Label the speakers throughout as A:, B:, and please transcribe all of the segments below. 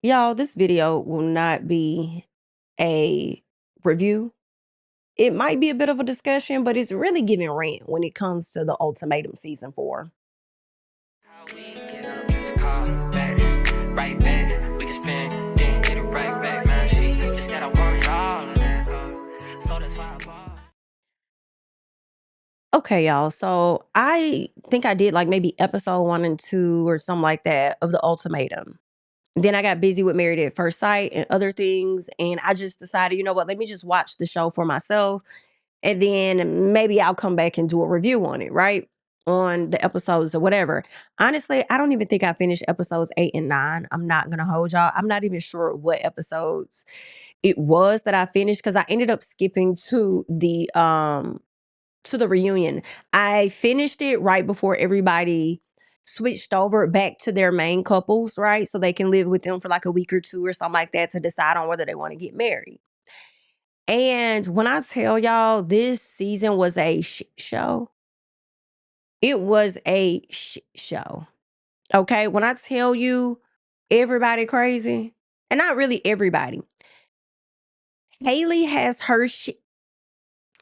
A: Y'all, this video will not be a review. It might be a bit of a discussion, but it's really giving rant when it comes to the Ultimatum season 4.
B: How we get up, just call back, right back. We can spend, then get it right back, man. She just gotta want it all of that, so that's why I bought.
A: Okay, y'all. So I think I did like maybe episode 1 and 2 or something like that of the Ultimatum. Then I got busy with Married at First Sight and other things. And I just decided, you know what, let me just watch the show for myself. And then maybe I'll come back and do a review on it, right? On the episodes or whatever. Honestly, I don't even think I finished episodes 8 and 9. I'm not going to hold y'all. I'm not even sure what episodes it was that I finished because I ended up skipping to the reunion. I finished it right before everybody switched over back to their main couples, right? So they can live with them for like a week or two or something like that to decide on whether they want to get married. And when I tell y'all this season was a shit show, it was a shit show. Okay? When I tell you everybody crazy, and not really everybody, Haley has her shit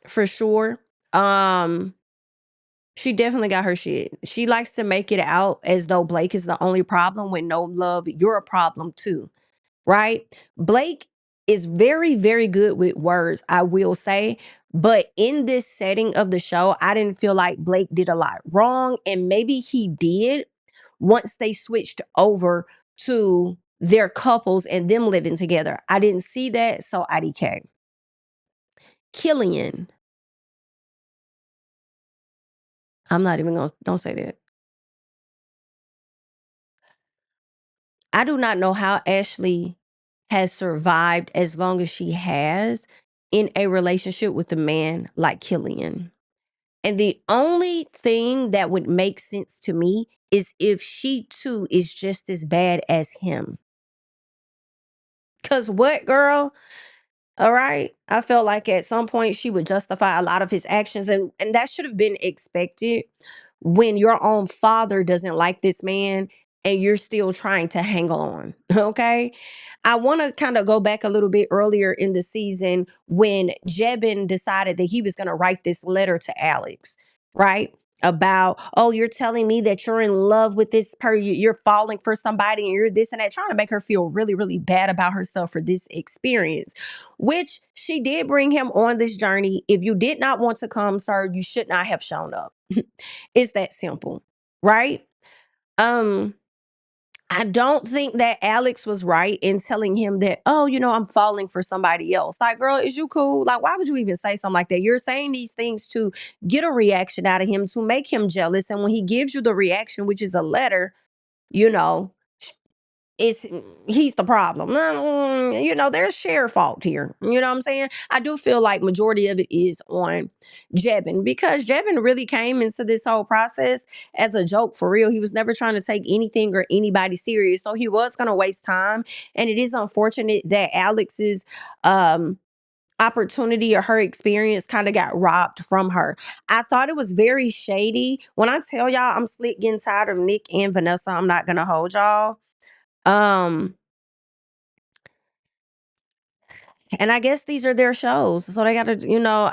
A: for sure. Um, she definitely got her shit. She likes to make it out as though Blake is the only problem when no, love, you're a problem too, right? Blake is very, very good with words, I will say. But in this setting of the show, I didn't feel like Blake did a lot wrong. And maybe he did once they switched over to their couples and them living together. I didn't see that, so IDK. Killian. I'm not even gonna, don't say that. I do not know how Ashley has survived as long as she has in a relationship with a man like Killian. And the only thing that would make sense to me is if she too is just as bad as him. Cause what, girl? All right. I felt like at some point she would justify a lot of his actions, and that should have been expected when your own father doesn't like this man and you're still trying to hang on. Okay. I want to kind of go back a little bit earlier in the season when Jeban decided that he was going to write this letter to Alex, right? About, oh, you're telling me that you're in love with this you're falling for somebody and you're this and that, trying to make her feel really, really bad about herself for this experience, which she did bring him on this journey. If you did not want to come, sir, you should not have shown up. It's that simple, right? Um, I don't think that Alex was right in telling him that, oh, I'm falling for somebody else. Like, girl, is you cool? Like, why would you even say something like that? You're saying these things to get a reaction out of him, to make him jealous. And when he gives you the reaction, which is a letter, you know, it's he's the problem. There's share fault here. You know what I'm saying? I do feel like majority of it is on Jeban, because Jeban really came into this whole process as a joke for real. He was never trying to take anything or anybody serious. So he was gonna waste time. And it is unfortunate that Alex's opportunity or her experience kind of got robbed from her. I thought it was very shady. When I tell y'all I'm slick getting tired of Nick and Vanessa, I'm not gonna hold y'all. Um, and I guess these are their shows. So they gotta,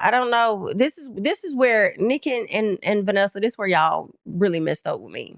A: I don't know. This is where Nick and Vanessa, this is where y'all really messed up with me.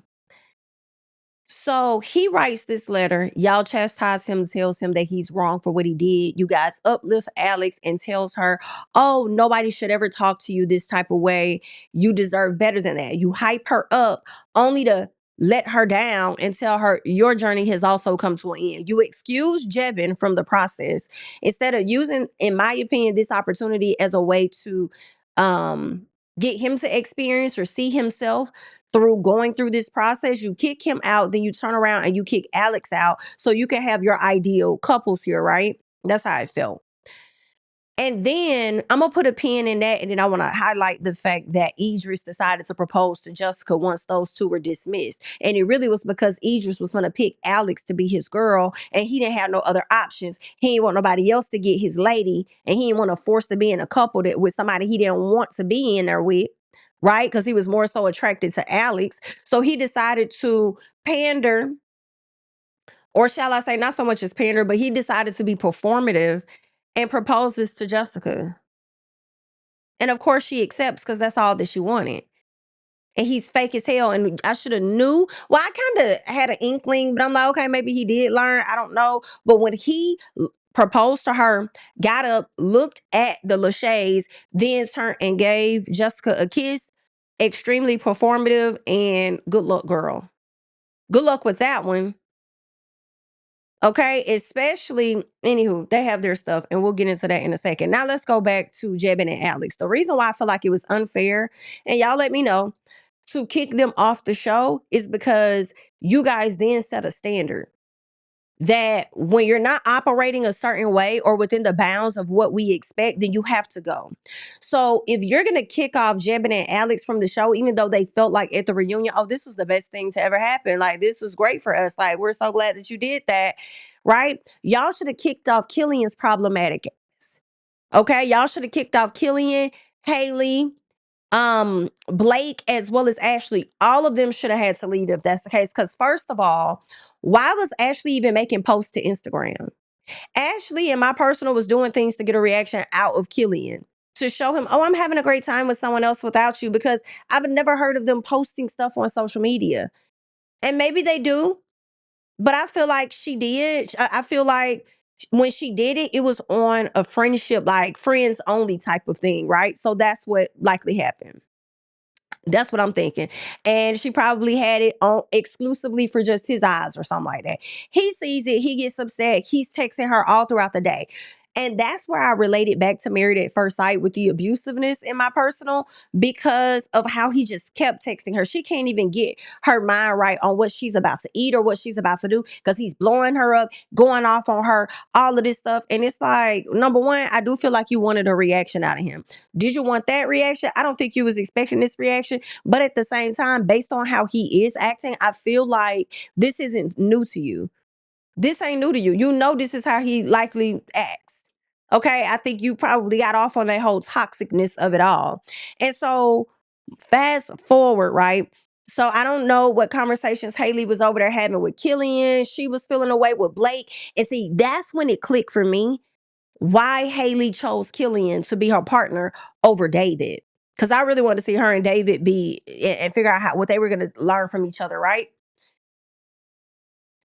A: So he writes this letter. Y'all chastise him, tells him that he's wrong for what he did. You guys uplift Alex and tells her, oh, nobody should ever talk to you this type of way. You deserve better than that. You hype her up only to let her down and tell her your journey has also come to an end. You excuse Jeban from the process instead of using, in my opinion, this opportunity as a way to get him to experience or see himself through going through this process. You kick him out, then you turn around and you kick Alex out so you can have your ideal couples here, right? That's how I felt. And then I'm gonna put a pin in that, and then I want to highlight the fact that Idris decided to propose to Jessica once those two were dismissed. And it really was because Idris was gonna pick Alex to be his girl, and he didn't have no other options. He didn't want nobody else to get his lady, and he didn't want to force to be in a couple that with somebody he didn't want to be in there with, right? Because he was more so attracted to Alex. So he decided to pander or shall I say, not so much as pander, but he decided to be performative and proposes to Jessica. And of course she accepts because that's all that she wanted. And he's fake as hell. And I should have knew. Well, I kind of had an inkling, but I'm like, okay, maybe he did learn. I don't know. But when he proposed to her, got up, looked at the Lachey's, then turned and gave Jessica a kiss, extremely performative, and good luck, girl. Good luck with that one. Okay, especially, anywho, they have their stuff, and we'll get into that in a second. Now let's go back to Jeban and Alex. The reason why I feel like it was unfair, and y'all let me know, to kick them off the show is because you guys then set a standard that when you're not operating a certain way or within the bounds of what we expect, then you have to go. So if you're gonna kick off Jeban and Alex from the show, even though they felt like at the reunion, oh, this was the best thing to ever happen. Like, this was great for us. Like, we're so glad that you did that. Right? Y'all should have kicked off Killian's problematic ass. Okay, y'all should have kicked off Killian, Haley, Blake, as well as Ashley. All of them should have had to leave if that's the case. Because first of all, why was Ashley even making posts to Instagram? Ashley, in my personal, was doing things to get a reaction out of Killian to show him, oh, I'm having a great time with someone else without you, because I've never heard of them posting stuff on social media. And maybe they do, but I feel like she did. I feel like when she did it, it was on a friendship, like friends only type of thing, right? So that's what likely happened. That's what I'm thinking. And she probably had it on exclusively for just his eyes or something like that. He sees it, he gets upset, he's texting her all throughout the day. And that's where I related back to Married at First Sight with the abusiveness in my personal, because of how he just kept texting her. She can't even get her mind right on what she's about to eat or what she's about to do, because he's blowing her up, going off on her, all of this stuff. And it's like, number one, I do feel like you wanted a reaction out of him. Did you want that reaction? I don't think you was expecting this reaction. But at the same time, based on how he is acting, I feel like this isn't new to you. This ain't new to you. You know this is how he likely acts. Okay? I think you probably got off on that whole toxicness of it all. And so fast forward, right? So I don't know what conversations Haley was over there having with Killian. She was feeling away with Blake. And see, that's when it clicked for me why Haley chose Killian to be her partner over David. Because I really wanted to see her and David be and figure out what they were going to learn from each other, right?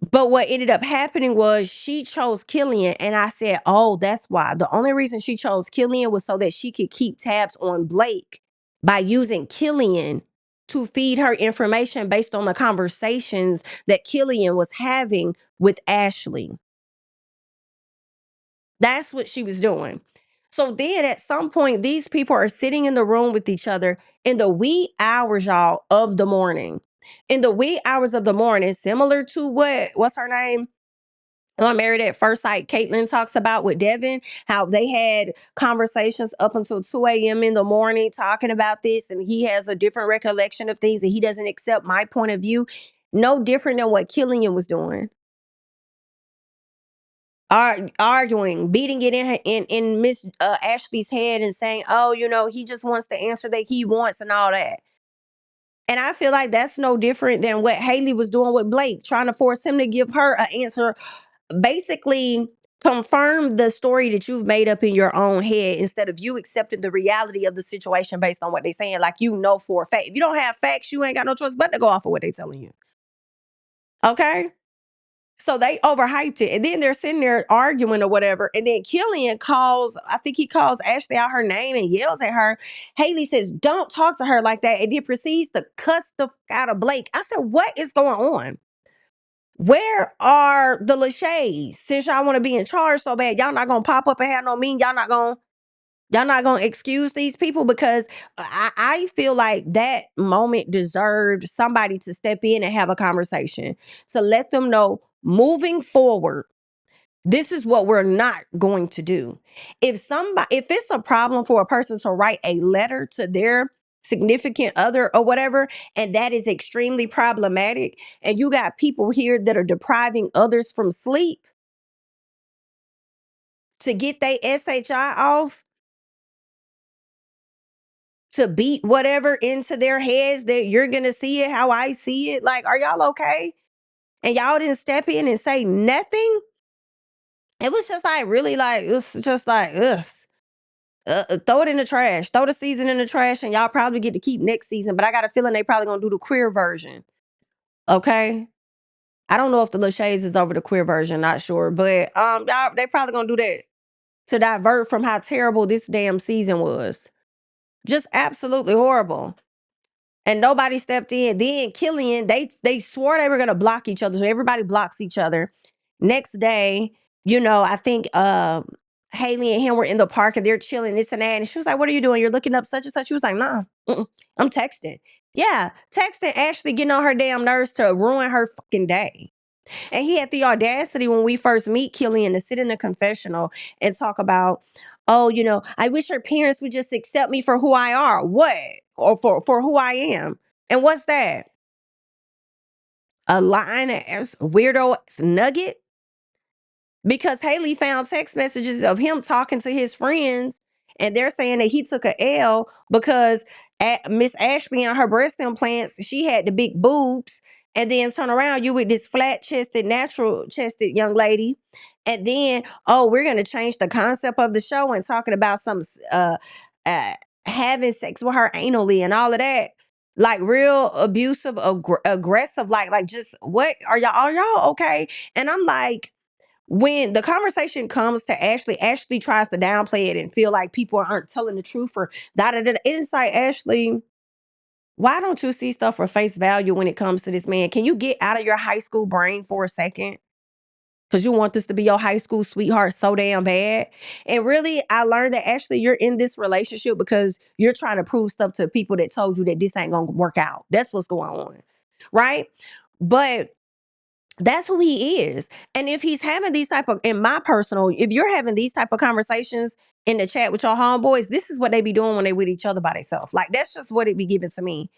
A: But what ended up happening was she chose Killian, and I said, oh, that's why. The only reason she chose Killian was so that she could keep tabs on Blake by using Killian to feed her information based on the conversations that Killian was having with Ashley. That's what she was doing. So then at some point, these people are sitting in the room with each other in the wee hours, y'all, of the morning. In the wee hours of the morning, similar to what's her name? On Married at First Sight, Caitlyn talks about with Devin, how they had conversations up until 2 a.m. in the morning talking about this, and he has a different recollection of things, and he doesn't accept my point of view. No different than what Killian was doing. Arguing, beating it in Miss Ashley's head and saying, "Oh, he just wants the answer that he wants and all that." And I feel like that's no different than what Haley was doing with Blake, trying to force him to give her an answer, basically confirm the story that you've made up in your own head instead of you accepting the reality of the situation based on what they're saying. Like, for a fact. If you don't have facts, you ain't got no choice but to go off of what they're telling you. Okay? So they overhyped it. And then they're sitting there arguing or whatever. And then Killian I think he calls Ashley out her name and yells at her. Haley says, don't talk to her like that. And then proceeds to cuss the out of Blake. I said, what is going on? Where are the Lachey's? Since y'all want to be in charge so bad, y'all not gonna pop up and have no mean. Y'all not gonna excuse these people, because I feel like that moment deserved somebody to step in and have a conversation to let them know moving forward, this is what we're not going to do. If it's a problem for a person to write a letter to their significant other or whatever, and that is extremely problematic, and you got people here that are depriving others from sleep to get their SHI off, to beat whatever into their heads that you're gonna see it how I see it. Like, are y'all okay? and y'all didn't step in and say nothing. It was just like really like it was just like ugh. Throw it in the trash. Throw the season in the trash, and y'all probably get to keep next season. But I got a feeling they probably gonna do the queer version. Okay. I don't know if the Lachey's is over the queer version, not sure. But y'all they probably gonna do that to divert from how terrible this damn season was. Just absolutely horrible. And nobody stepped in. Then Killian, they swore they were gonna block each other. So everybody blocks each other. Next day, I think Haley and him were in the park and they're chilling, this and that. And she was like, "What are you doing? You're looking up such and such." She was like, "Nah, I'm texting." Yeah, texting Ashley, getting on her damn nerves to ruin her fucking day. And he had the audacity when we first meet Killian to sit in a confessional and talk about, "Oh, I wish her parents would just accept me for who I are." What? Or for who I am. And what's that? A line ass weirdo nugget? Because Haley found text messages of him talking to his friends, and they're saying that he took a L because Miss Ashley and her breast implants, she had the big boobs, and then turn around, you with this flat chested, natural chested young lady, and then we're gonna change the concept of the show and talking about some uh having sex with her anally and all of that. Like real abusive, aggressive, like just what are y'all okay? And I'm like, when the conversation comes to Ashley, Ashley tries to downplay it and feel like people aren't telling the truth or da da da. It's like, Ashley, why don't you see stuff for face value when it comes to this man? Can you get out of your high school brain for a second? Because you want this to be your high school sweetheart so damn bad. And really, I learned that Ashley, you're in this relationship because you're trying to prove stuff to people that told you that this ain't gonna work out. That's what's going on. Right? But that's who he is. And if he's having these type of, in my personal, if you're having these type of conversations in the chat with your homeboys, this is what they be doing when they with each other by themselves. Like, that's just what it be giving to me.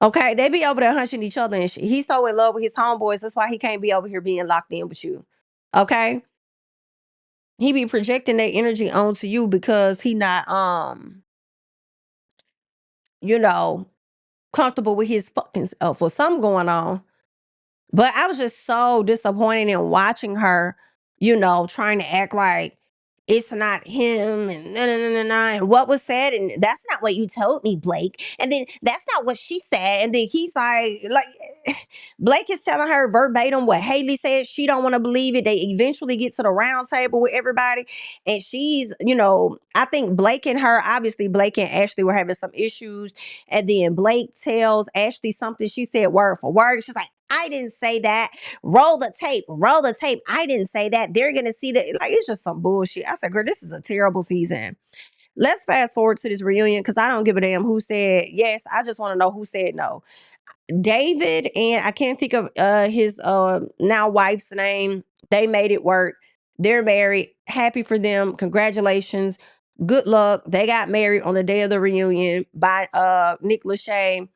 A: Okay, they be over there hunching each other and shit. He's so in love with his homeboys. That's why he can't be over here being locked in with you. Okay, he be projecting that energy onto you because he not you know comfortable with his fucking self or something going on. But I was just so disappointed in watching her, trying to act like it's not him and na na na na na, and what was said, and that's not what you told me, Blake. And then that's not what she said. And then he's like Blake is telling her verbatim what Haley said. She don't want to believe it. They eventually get to the round table with everybody, and she's, I think Blake and her, obviously Blake and Ashley were having some issues, and then Blake tells Ashley something she said word for word. And she's like, "I didn't say that. Roll the tape. Roll the tape. I didn't say that. They're gonna see that." Like, it's just some bullshit. I said, "Girl, this is a terrible season." Let's fast forward to this reunion because I don't give a damn who said yes. I just want to know who said no. David and I can't think of his now wife's name. They made it work. They're married. Happy for them. Congratulations. Good luck. They got married on the day of the reunion by Nick Lachey.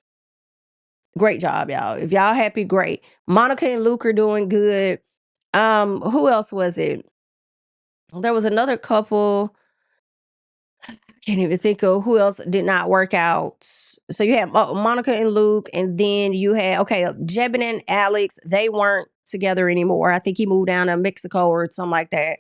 A: Great job, y'all. If y'all happy, great. Monica and Luke are doing good. Who else was it? There was another couple. Can't even think of who else did not work out. So you had Monica and Luke, and then you had Jeban and Alex. They weren't together anymore. I think he moved down to Mexico or something like that.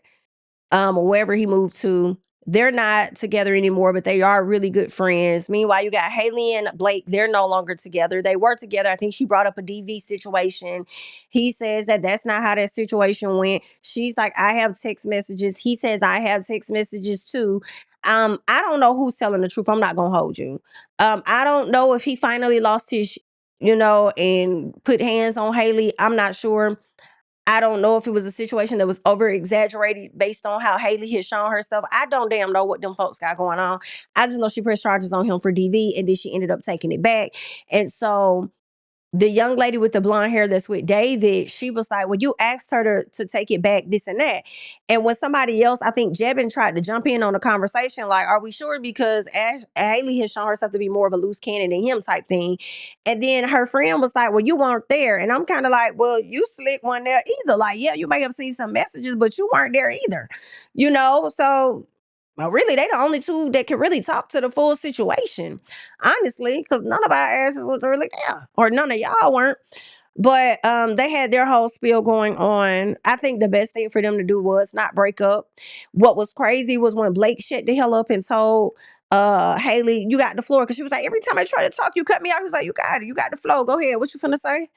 A: Or wherever he moved to. They're not together anymore, but they are really good friends. Meanwhile, you got Haley and Blake. They're no longer together. They were together. I think she brought up a DV situation. He says that that's not how that situation went. She's like, "I have text messages." He says, "I have text messages too." I don't know who's telling the truth. I'm not gonna hold you. I don't know if he finally lost his, and put hands on Haley. I'm not sure. I don't know if it was a situation that was over exaggerated based on how Haley had shown her stuff. I don't damn know what them folks got going on. I just know she pressed charges on him for DV, and then she ended up taking it back. And so the young lady with the blonde hair that's with David, she was like, "Well, you asked her to take it back, this and that." And when somebody else, I think Jeban tried to jump in on the conversation, like, "Are we sure?" Because Haley has shown herself to be more of a loose cannon than him type thing. And then her friend was like, "Well, you weren't there." And I'm kind of like, "Well, you slick one there either. Like, yeah, you may have seen some messages, but you weren't there either. So well, really, they the only two that can really talk to the full situation, honestly, because none of our asses was really there, or none of y'all weren't. But they had their whole spiel going on. I think the best thing for them to do was not break up. What was crazy was when Blake shut the hell up and told Haley, you got the floor. Cause she was like, every time I try to talk, you cut me out. He was like, you got it. You got the flow. Go ahead. What you finna say?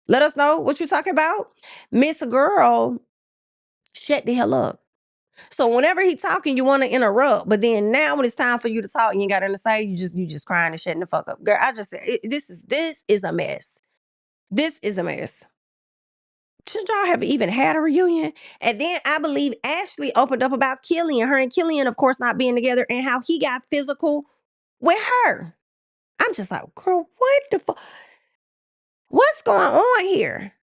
A: Let us know what you talking about. Miss Girl, shut the hell up. So whenever he talking, you want to interrupt, but then now when it's time for you to talk, you ain't got nothing to say. You just crying and shutting the fuck up, girl. I just said this is a mess. This is a mess. Should y'all have even had a reunion? And then I believe Ashley opened up about Killian, her and Killian, of course, not being together, and how he got physical with her. I'm just like, girl, what the fuck? What's going on here?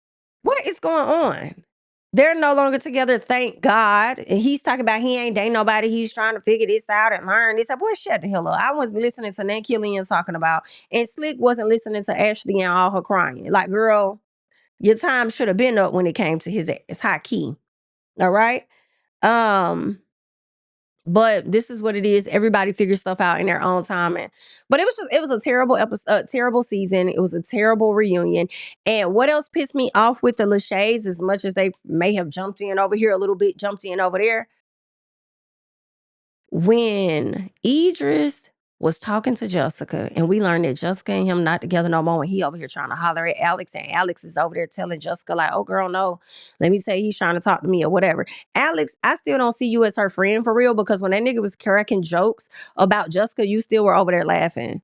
A: What is going on? They're no longer together, thank God. And he's talking about he ain't dating nobody. He's trying to figure this out and learn this. Boy, shut the hell up. I wasn't listening to Nat Killian talking about, and Slick wasn't listening to Ashley and all her crying. Like, girl, your time should have been up when it came to his ass. High key. All right. Um, but this is what it is. Everybody figures stuff out in their own time. But it was a terrible episode, terrible season. It was a terrible reunion. And what else pissed me off with the Lachey's, as much as they may have jumped in over here a little bit, jumped in over there, when Idris was talking to Jessica, and we learned that Jessica and him not together no more, and he over here trying to holler at Alex, and Alex is over there telling Jessica like, oh girl, no, let me tell you, he's trying to talk to me or whatever. Alex, I still don't see you as her friend for real, because when that nigga was cracking jokes about Jessica, you still were over there laughing.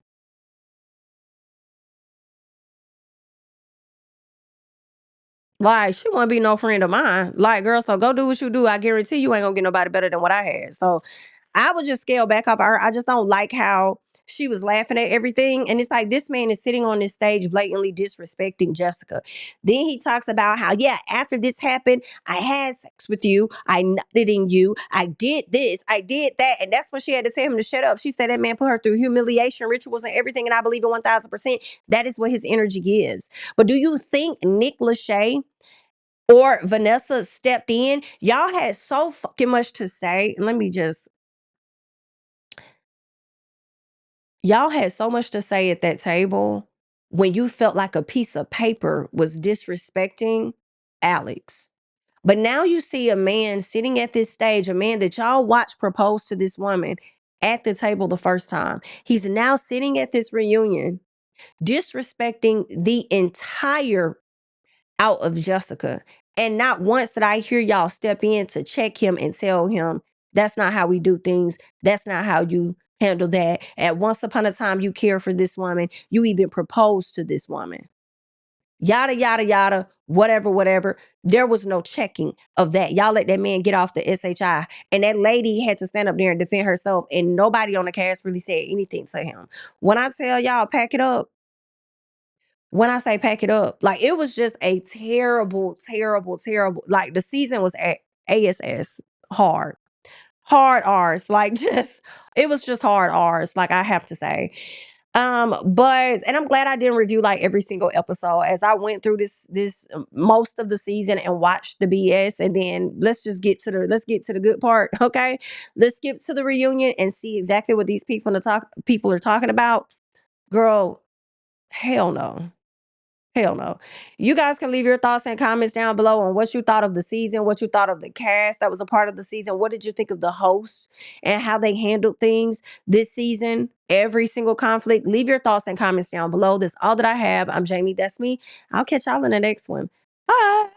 A: Like, she wouldn't be no friend of mine. Like, girl, so go do what you do. I guarantee you ain't gonna get nobody better than what I had. So I would just scale back off her. I just don't like how she was laughing at everything. And it's like, this man is sitting on this stage blatantly disrespecting Jessica. Then he talks about how, yeah, after this happened, I had sex with you. I nutted in you. I did this. I did that. And that's when she had to tell him to shut up. She said that man put her through humiliation, rituals, and everything. And I believe it 1000%. That is what his energy gives. But do you think Nick Lachey or Vanessa stepped in? Y'all had so fucking much to say. Let me just Y'all had so much to say at that table when you felt like a piece of paper was disrespecting Alex. But now you see a man sitting at this stage, a man that y'all watched propose to this woman at the table the first time. He's now sitting at this reunion disrespecting the entire out of Jessica. And not once did I hear y'all step in to check him and tell him that's not how we do things. That's not how you handle that. At once upon a time, you care for this woman. You even proposed to this woman. Yada, yada, yada, whatever, whatever. There was no checking of that. Y'all let that man get off the SHI. And that lady had to stand up there and defend herself. And nobody on the cast really said anything to him. When I tell y'all, pack it up, when I say pack it up, like, it was just a terrible, terrible, terrible. Like, the season was ASS hard, hard R's. Like, just it was just hard R's. Like, I have to say, but and I'm glad I didn't review like every single episode as I went through this most of the season and watched the BS. And then let's get to the good part. Okay, let's skip to the reunion and see exactly what these people are talking about. Girl, hell no. Hell no. You guys can leave your thoughts and comments down below on what you thought of the season, what you thought of the cast that was a part of the season. What did you think of the hosts and how they handled things this season? Every single conflict. Leave your thoughts and comments down below. That's all that I have. I'm Jamie. That's me. I'll catch y'all in the next one. Bye.